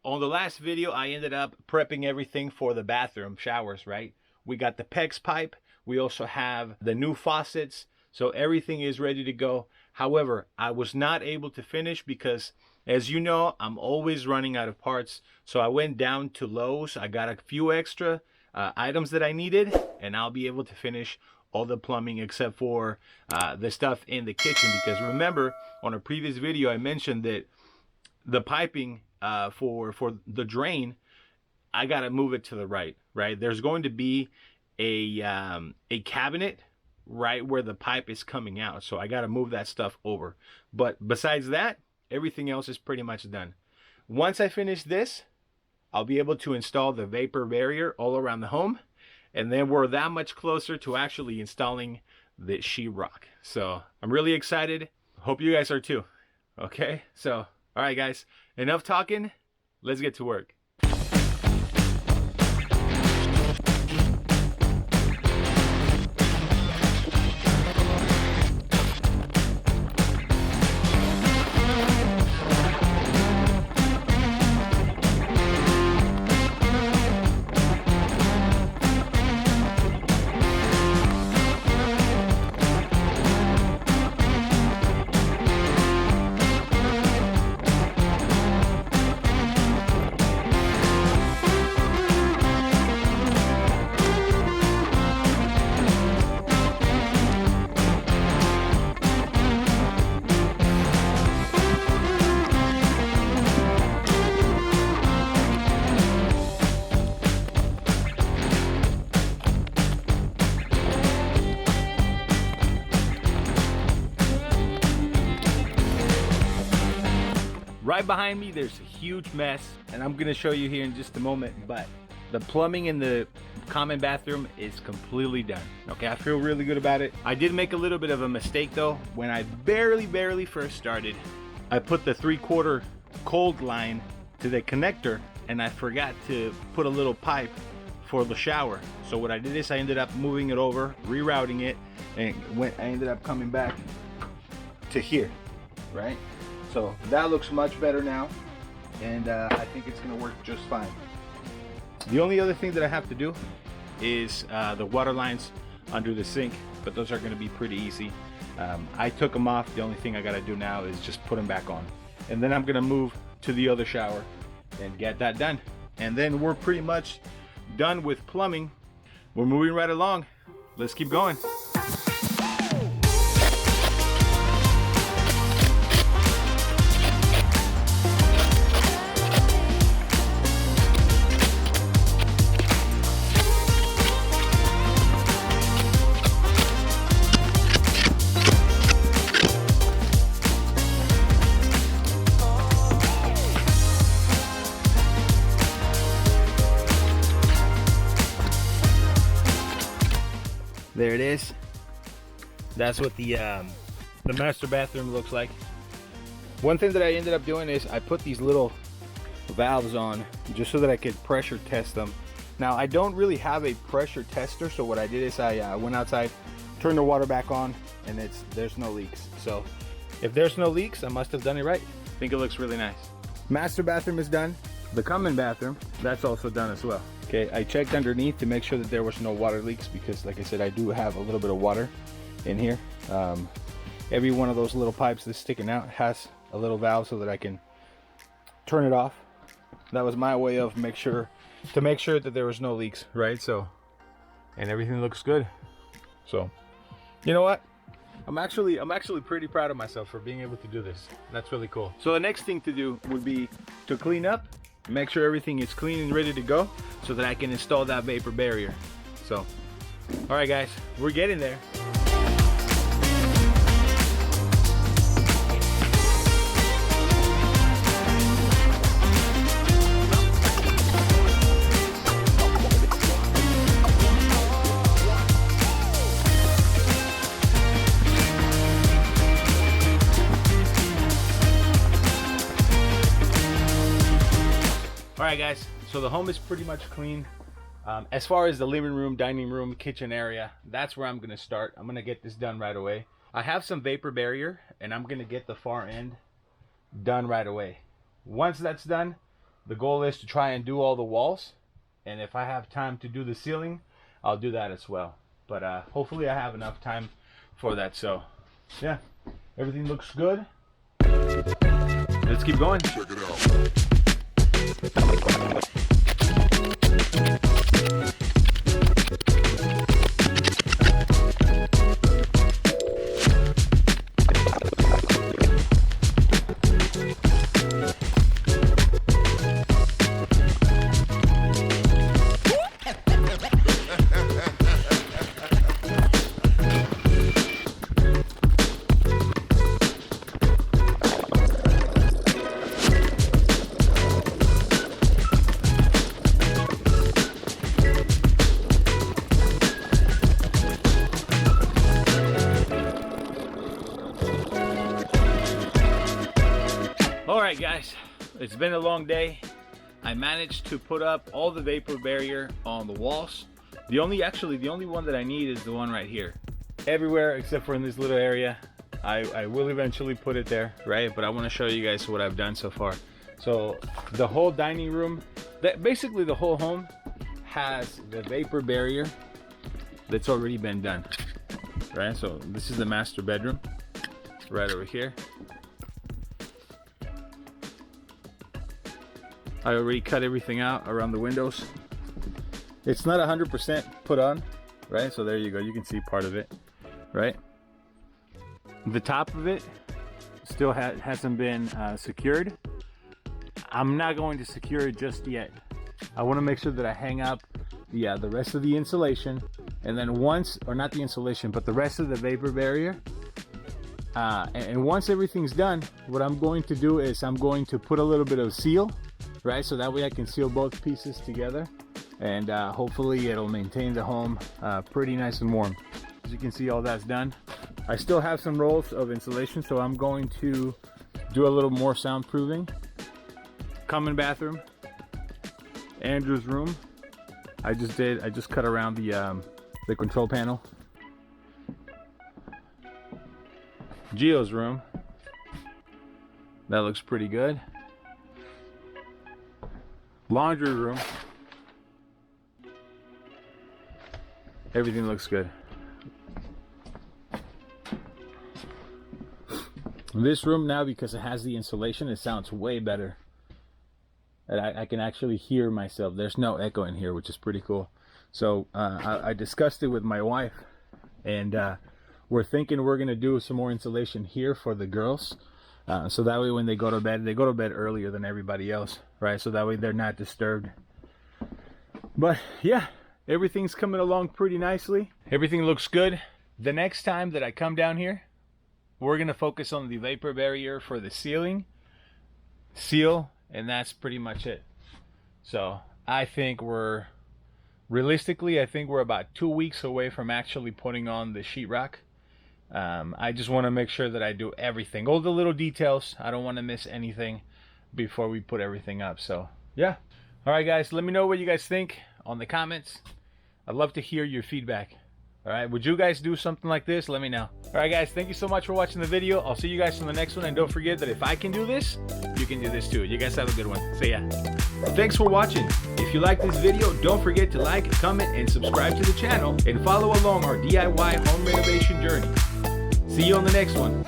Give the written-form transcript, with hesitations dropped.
On the last video, I ended up prepping everything for the bathroom showers, right? We got the PEX pipe. We also have the new faucets. So everything is ready to go. However, I was not able to finish because, as you know, I'm always running out of parts. So I went down to Lowe's. I got a few extra items that I needed, and I'll be able to finish all the plumbing except for the stuff in the kitchen. Because remember, on a previous video, I mentioned that the piping for the drain, I gotta move it to the right. There's going to be a cabinet right where the pipe is coming out, so I gotta move that stuff over. But besides that, everything else is pretty much done. Once I finish this, I'll be able to install the vapor barrier all around the home, and then we're that much closer to actually installing the sheetrock. So I'm really excited. Hope you guys are too. Okay, so all right guys, enough talking, let's get to work. Right behind me, there's a huge mess, and I'm gonna show you here in just a moment, but the plumbing in the common bathroom is completely done. Okay, I feel really good about it. I did make a little bit of a mistake though. When I barely first started, I put the 3/4 cold line to the connector, and I forgot to put a little pipe for the shower. So what I did is I ended up moving it over, rerouting it, and I ended up coming back to here, right? So that looks much better now, and I think it's gonna work just fine. The only other thing that I have to do is the water lines under the sink, but those are gonna be pretty easy. I took them off. The only thing I gotta do now is just put them back on. And then I'm gonna move to the other shower and get that done. And then we're pretty much done with plumbing. We're moving right along. Let's keep going. There it is. That's what the master bathroom looks like. One thing that I ended up doing is I put these little valves on just so that I could pressure test them. Now I don't really have a pressure tester, so what I did is I went outside, turned the water back on, and there's no leaks. So if there's no leaks, I must have done it right. I think it looks really nice. Master bathroom is done. The common bathroom, that's also done as well. Okay, I checked underneath to make sure that there was no water leaks because, like I said, I do have a little bit of water in here. Every one of those little pipes that's sticking out has a little valve so that I can turn it off. That was my way of make sure that there was no leaks, right? So, and everything looks good. So, you know what? I'm actually pretty proud of myself for being able to do this. That's really cool. So the next thing to do would be to clean up, make sure everything is clean and ready to go so that I can install that vapor barrier. So, all right guys, we're getting there. Alright guys, so the home is pretty much clean. As far as the living room, dining room, kitchen area, that's where I'm going to start. I'm going to get this done right away. I have some vapor barrier and I'm going to get the far end done right away. Once that's done, the goal is to try and do all the walls, and if I have time to do the ceiling, I'll do that as well. But hopefully I have enough time for that. So yeah, everything looks good. Let's keep going. Check it out. Alright guys, it's been a long day. I managed to put up all the vapor barrier on the walls. The only one that I need is the one right here. Everywhere except for in this little area. I will eventually put it there, right? But I want to show you guys what I've done so far. So the whole dining room, basically the whole home has the vapor barrier that's already been done, right? So this is the master bedroom right over here. I already cut everything out around the windows. It's not 100% put on, right? So there you go, you can see part of it, right? The top of it still hasn't been secured. I'm not going to secure it just yet. I want to make sure that I hang up the rest of the insulation, and then once, or not the insulation, but the rest of the vapor barrier. And once everything's done, what I'm going to do is I'm going to put a little bit of seal, right? So that way I can seal both pieces together, and hopefully it'll maintain the home pretty nice and warm. As you can see, all that's done. I still have some rolls of insulation, so I'm going to do a little more soundproofing. Common bathroom, Andrew's room. I just cut around the control panel. Gio's room. That looks pretty good. Laundry room. Everything looks good. This room now, because it has the insulation, it sounds way better. And I can actually hear myself. There's no echo in here, which is pretty cool. So I discussed it with my wife, and we're thinking we're gonna do some more insulation here for the girls. So that way when they go to bed earlier than everybody else, right? So that way they're not disturbed. But yeah, everything's coming along pretty nicely. Everything looks good. The next time that I come down here, we're gonna focus on the vapor barrier for the ceiling, seal, and that's pretty much it. So I think realistically, I think we're about 2 weeks away from actually putting on the sheetrock. I just want to make sure that I do everything, all the little details. I don't want to miss anything before we put everything up. So yeah. All right guys, let me know what you guys think on the comments. I'd love to hear your feedback. All right, would you guys do something like this? Let me know. All right guys, thank you so much for watching the video. I'll see you guys in the next one, and don't forget that if I can do this, you can do this too. You guys have a good one. See ya. Thanks for watching. If you like this video, don't forget to like, comment, and subscribe to the channel, and follow along our DIY home renovation journey. See you on the next one.